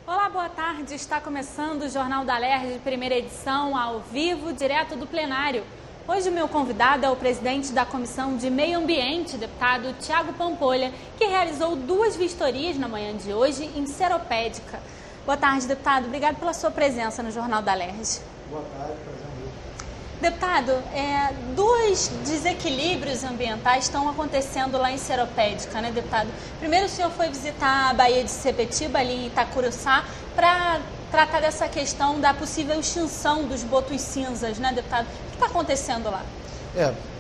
Olá, boa tarde. Está começando o Jornal da Alerj, primeira edição, ao vivo, direto do plenário. Hoje o meu convidado é o presidente da Comissão de Meio Ambiente, deputado Thiago Pampolha, que realizou 2 vistorias na manhã de hoje em Seropédica. Boa tarde, deputado. Obrigado pela sua presença no Jornal da Alerj. Boa tarde, prazer. Deputado, 2 desequilíbrios ambientais estão acontecendo lá em Seropédica, né, deputado? Primeiro, o senhor foi visitar a Baía de Sepetiba, ali em Itacuruçá, para tratar dessa questão da possível extinção dos botos cinzas, né, deputado? O que está acontecendo lá?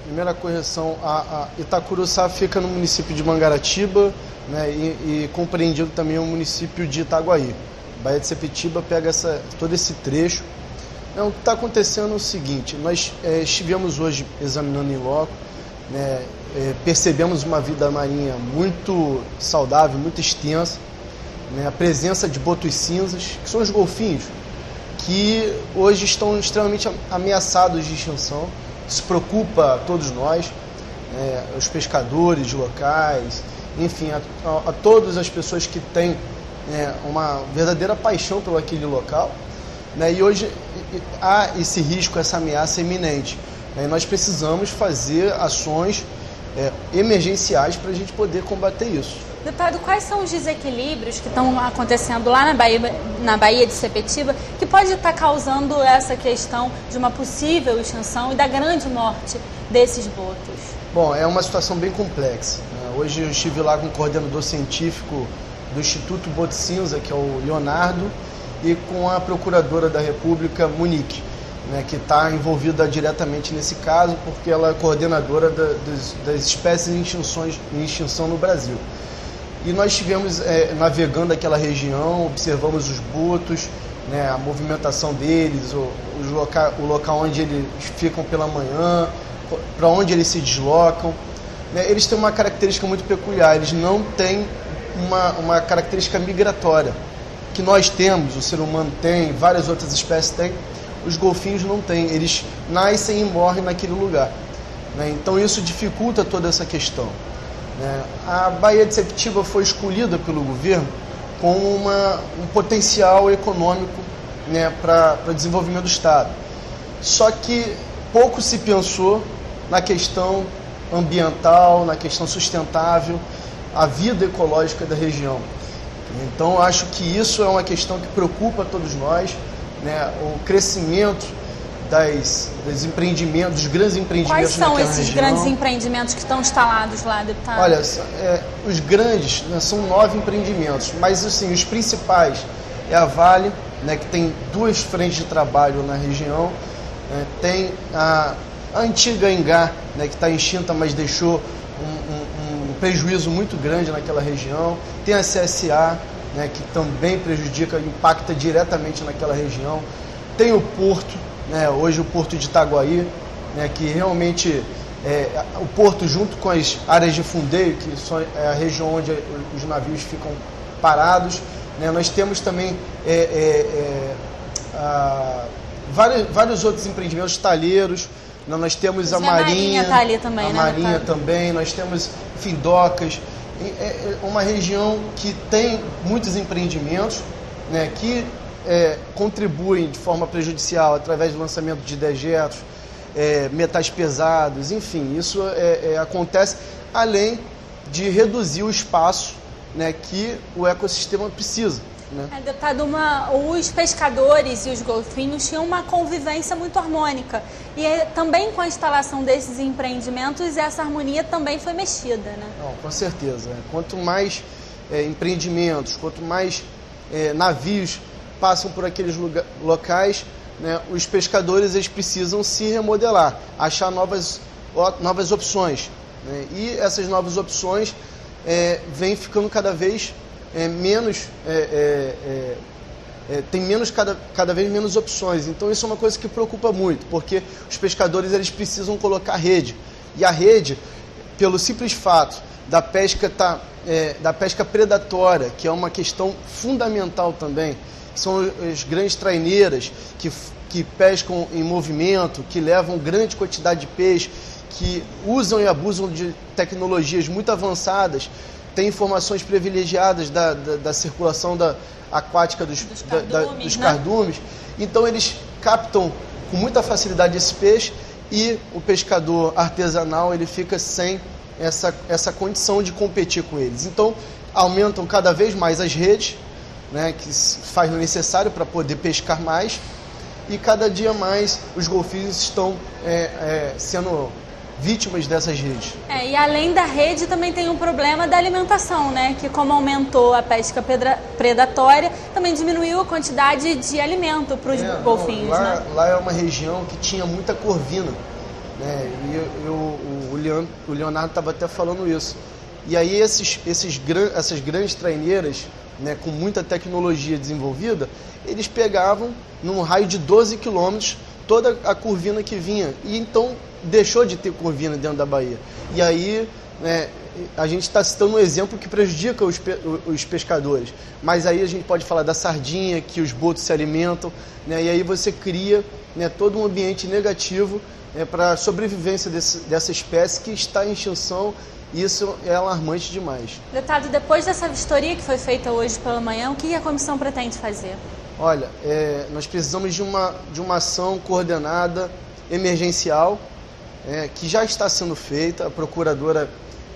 Primeira correção, a Itacuruçá fica no município de Mangaratiba, né, e compreendido também o município de Itaguaí. Baía de Sepetiba pega todo esse trecho. O que está acontecendo é o seguinte: nós estivemos hoje examinando em loco, né, percebemos uma vida marinha muito saudável, muito extensa, né, a presença de botos cinzas, que são os golfinhos, que hoje estão extremamente ameaçados de extinção. Isso preocupa a todos nós, os pescadores locais, enfim, a todas as pessoas que têm uma verdadeira paixão pelo aquele local. E hoje há esse risco, essa ameaça iminente. E nós precisamos fazer ações emergenciais para a gente poder combater isso. Deputado, quais são os desequilíbrios que estão acontecendo lá na Baía de Sepetiba que pode estar causando essa questão de uma possível extinção e da grande morte desses botos? Bom, é uma situação bem complexa. Hoje eu estive lá com o coordenador científico do Instituto Boto Cinza, que é o Leonardo, e com a Procuradora da República, Monique, né, que está envolvida diretamente nesse caso, porque ela é coordenadora das espécies em extinção no Brasil. E nós estivemos navegando aquela região, observamos os botos, né, a movimentação deles, o local onde eles ficam pela manhã, para onde eles se deslocam. Eles têm uma característica muito peculiar, eles não têm uma característica migratória que nós temos, o ser humano tem, várias outras espécies têm, os golfinhos não têm, eles nascem e morrem naquele lugar. Então isso dificulta toda essa questão. A Baía de Sepetiba foi escolhida pelo governo com um potencial econômico, para desenvolvimento do Estado. Só que pouco se pensou na questão ambiental, na questão sustentável, a vida ecológica da região. Então, acho que isso é uma questão que preocupa todos nós, o crescimento dos empreendimentos, dos grandes empreendimentos naquela região. Quais são esses grandes empreendimentos que estão instalados lá, deputado? Olha, os grandes, são 9 empreendimentos, mas assim, os principais é a Vale, que tem 2 frentes de trabalho na região, tem a antiga Engá, que está extinta, mas deixou um prejuízo muito grande naquela região. Tem a CSA, que também prejudica, impacta diretamente naquela região. Tem o porto, hoje o porto de Itaguaí, que realmente o porto junto com as áreas de fundeio, que é a região onde os navios ficam parados. Nós temos também vários outros empreendimentos, talheiros. Nós temos a Marinha está ali também, a Marinha também, nós temos, enfim, docas. É uma região que tem muitos empreendimentos, que contribuem de forma prejudicial através do lançamento de dejetos, metais pesados, enfim, isso acontece, além de reduzir o espaço, que o ecossistema precisa. Deputado, os pescadores e os golfinhos tinham uma convivência muito harmônica e também com a instalação desses empreendimentos essa harmonia também foi mexida, né? Não, com certeza. Quanto mais empreendimentos, quanto mais navios passam por aqueles locais, os pescadores eles precisam se remodelar, achar novas opções. E essas novas opções vêm ficando cada vez cada vez menos opções. Então isso é uma coisa que preocupa muito, porque os pescadores eles precisam colocar rede, e a rede, pelo simples fato da pesca da pesca predatória, que é uma questão fundamental também, que são as grandes traineiras que pescam em movimento, que levam grande quantidade de peixe, que usam e abusam de tecnologias muito avançadas, tem informações privilegiadas da circulação aquática dos cardumes, então eles captam com muita facilidade esse peixe e o pescador artesanal ele fica sem essa condição de competir com eles. Então aumentam cada vez mais as redes, né, que faz o necessário para poder pescar mais, e cada dia mais os golfinhos estão sendo vítimas dessas redes. E além da rede também tem um problema da alimentação, né? Que como aumentou a pesca predatória, também diminuiu a quantidade de alimento para os golfinhos, né? Lá é uma região que tinha muita corvina, né? E o Leonardo estava até falando isso. E aí essas grandes traineiras, né, com muita tecnologia desenvolvida, eles pegavam num raio de 12 quilômetros toda a corvina que vinha, e então deixou de ter corvina dentro da Bahia. E aí, né, a gente está citando um exemplo que prejudica os pescadores, mas aí a gente pode falar da sardinha, que os botos se alimentam, né, e aí você cria, né, todo um ambiente negativo, né, para a sobrevivência dessa espécie que está em extinção. Isso é alarmante demais. Deputado, depois dessa vistoria que foi feita hoje pela manhã, o que a comissão pretende fazer? Olha, nós precisamos de uma ação coordenada, emergencial, que já está sendo feita. A procuradora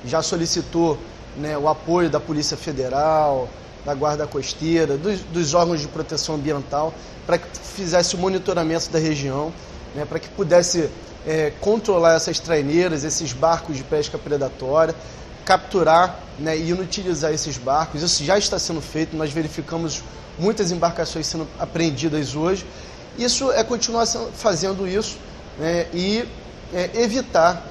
já solicitou, né, o apoio da Polícia Federal, da Guarda Costeira, dos órgãos de proteção ambiental, para que fizesse o monitoramento da região, né, para que pudesse controlar essas traineiras, esses barcos de pesca predatória, capturar, né, e inutilizar esses barcos. Isso já está sendo feito, nós verificamos muitas embarcações sendo apreendidas hoje. Isso é continuar fazendo isso, né, e evitar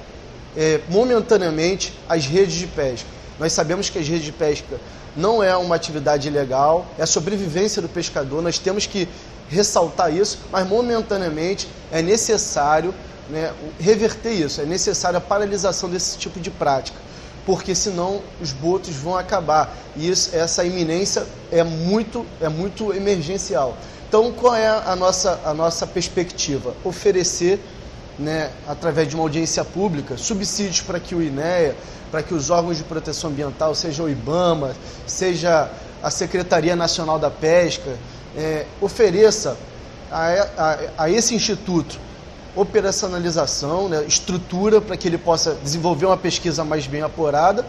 momentaneamente as redes de pesca. Nós sabemos que as redes de pesca não é uma atividade ilegal, é a sobrevivência do pescador, nós temos que ressaltar isso, mas momentaneamente é necessário, né, reverter isso, é necessária a paralisação desse tipo de prática, porque senão os botos vão acabar, e essa iminência é muito emergencial. Então, qual é a nossa perspectiva? Oferecer, né, através de uma audiência pública, subsídios para que o INEA, para que os órgãos de proteção ambiental, seja o IBAMA, seja a Secretaria Nacional da Pesca, ofereça a esse instituto operacionalização, né, estrutura para que ele possa desenvolver uma pesquisa mais bem apurada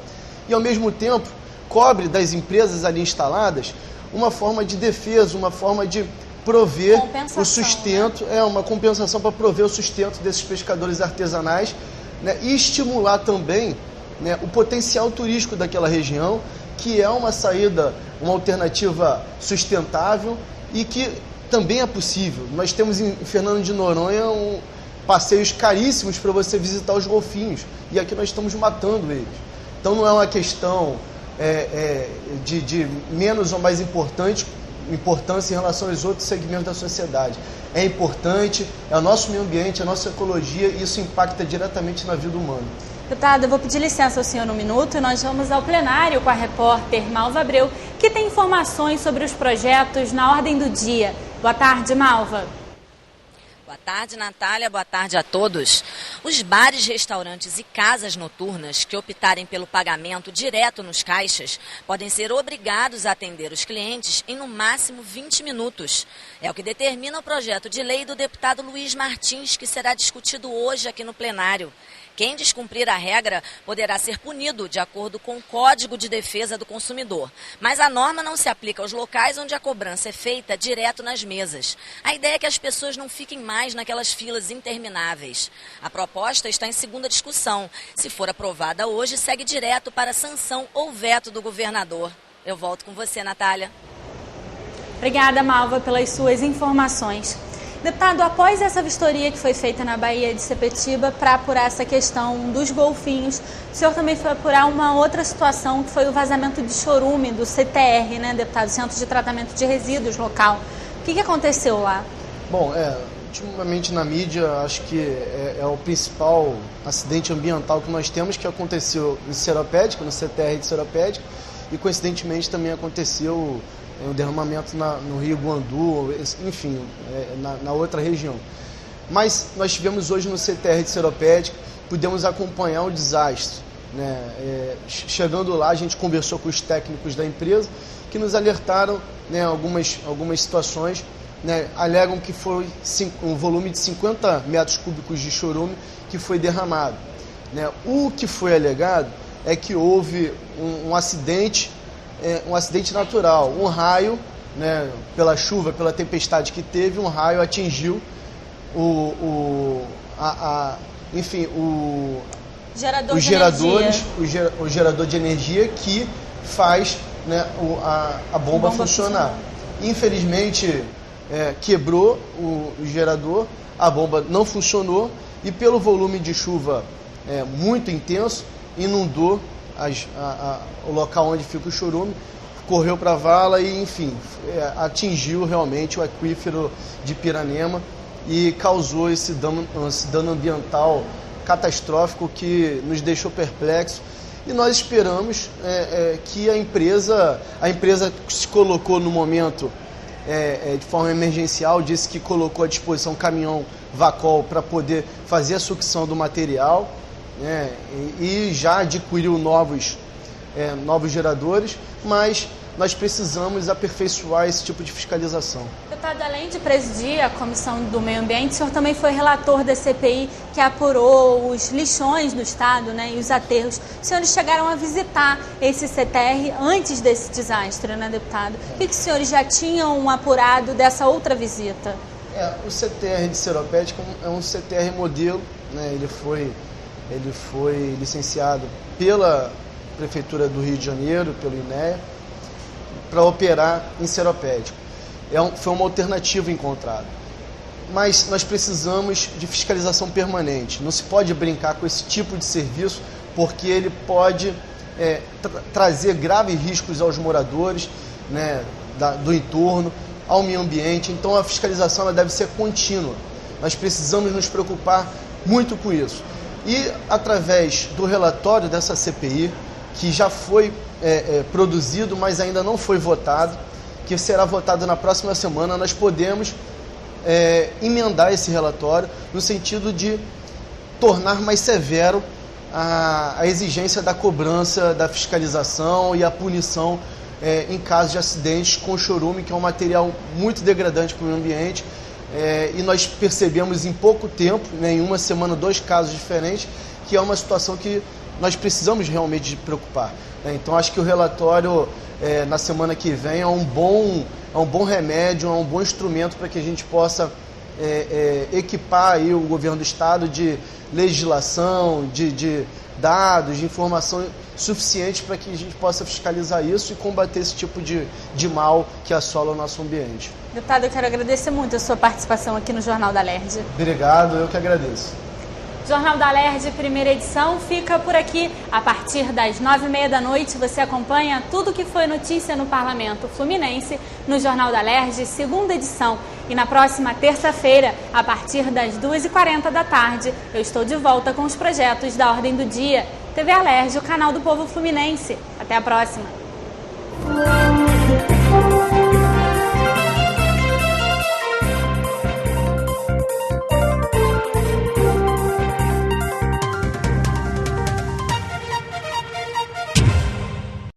e, ao mesmo tempo, cobre das empresas ali instaladas uma forma de defesa, uma forma de prover o sustento, né? Uma compensação para prover o sustento desses pescadores artesanais, né, e estimular também, né, o potencial turístico daquela região, que é uma saída, uma alternativa sustentável e que também é possível. Nós temos em Fernando de Noronha passeios caríssimos para você visitar os golfinhos, e aqui nós estamos matando eles. Então não é uma questão de menos ou mais importância em relação aos outros segmentos da sociedade. É importante, é o nosso meio ambiente, é a nossa ecologia, e isso impacta diretamente na vida humana. Deputada, eu vou pedir licença ao senhor um minuto e nós vamos ao plenário com a repórter Malva Abreu, que tem informações sobre os projetos na ordem do dia. Boa tarde, Malva. Boa tarde, Natália. Boa tarde a todos. Os bares, restaurantes e casas noturnas que optarem pelo pagamento direto nos caixas podem ser obrigados a atender os clientes em no máximo 20 minutos. É o que determina o projeto de lei do deputado Luiz Martins, que será discutido hoje aqui no plenário. Quem descumprir a regra poderá ser punido de acordo com o Código de Defesa do Consumidor. Mas a norma não se aplica aos locais onde a cobrança é feita direto nas mesas. A ideia é que as pessoas não fiquem mais naquelas filas intermináveis. A proposta está em segunda discussão. Se for aprovada hoje, segue direto para sanção ou veto do governador. Eu volto com você, Natália. Obrigada, Malva, pelas suas informações. Deputado, após essa vistoria que foi feita na Baía de Sepetiba para apurar essa questão dos golfinhos, o senhor também foi apurar uma outra situação, que foi o vazamento de chorume do CTR, né, deputado? Centro de Tratamento de Resíduos local. O que aconteceu lá? Bom, ultimamente na mídia, acho que é o principal acidente ambiental que nós temos, que aconteceu em Seropédica, no CTR de Seropédica, e coincidentemente também aconteceu o derramamento no Rio Guandu, enfim, na outra região. Mas nós tivemos hoje no CTR de Seropédica, pudemos acompanhar o desastre, né? Chegando lá, a gente conversou com os técnicos da empresa que nos alertaram, né, algumas situações, né, alegam que foi um volume de 50 metros cúbicos de chorume que foi derramado. Né? O que foi alegado é que houve um acidente natural, um raio, né, pela chuva, pela tempestade que teve, um raio atingiu os gerador de energia que faz, né, a bomba funcionar. Infelizmente, quebrou o gerador, a bomba não funcionou e pelo volume de chuva muito intenso, inundou o local onde fica o chorume, correu para a vala e, enfim, atingiu realmente o aquífero de Piranema e causou esse dano ambiental catastrófico que nos deixou perplexos. E nós esperamos que a empresa se colocou no momento de forma emergencial, disse que colocou à disposição um caminhão Vacol para poder fazer a sucção do material, né, e já adquiriu novos geradores, mas nós precisamos aperfeiçoar esse tipo de fiscalização. Deputado, além de presidir a Comissão do Meio Ambiente, o senhor também foi relator da CPI que apurou os lixões do Estado, né, e os aterros. Os senhores chegaram a visitar esse CTR antes desse desastre, né, deputado? O que os senhores já tinham apurado dessa outra visita? O CTR de Seropédica é um CTR modelo, né, ele foi licenciado pela Prefeitura do Rio de Janeiro, pelo INEA, para operar em Seropédica. Foi uma alternativa encontrada. Mas nós precisamos de fiscalização permanente. Não se pode brincar com esse tipo de serviço, porque ele pode trazer graves riscos aos moradores, né, do entorno, ao meio ambiente. Então a fiscalização ela deve ser contínua. Nós precisamos nos preocupar muito com isso. E através do relatório dessa CPI, que já foi produzido, mas ainda não foi votado, que será votado na próxima semana, nós podemos emendar esse relatório no sentido de tornar mais severo a exigência da cobrança, da fiscalização e a punição em caso de acidentes com chorume, que é um material muito degradante para o meio ambiente. E nós percebemos em pouco tempo, né, em uma semana, 2 casos diferentes, que é uma situação que nós precisamos realmente de preocupar. Então acho que o relatório na semana que vem é um bom remédio, é um bom instrumento para que a gente possa equipar aí o governo do Estado de legislação, de dados, de informação suficiente para que a gente possa fiscalizar isso e combater esse tipo de mal que assola o nosso ambiente. Deputado, eu quero agradecer muito a sua participação aqui no Jornal da LERJ. Obrigado, eu que agradeço. Jornal da LERJ, primeira edição, fica por aqui. A partir das 9h30 da noite, você acompanha tudo que foi notícia no Parlamento Fluminense no Jornal da LERJ, segunda edição. E na próxima terça-feira, a partir das 2h40 da tarde, eu estou de volta com os projetos da Ordem do Dia. TV LERJ, o canal do povo fluminense. Até a próxima.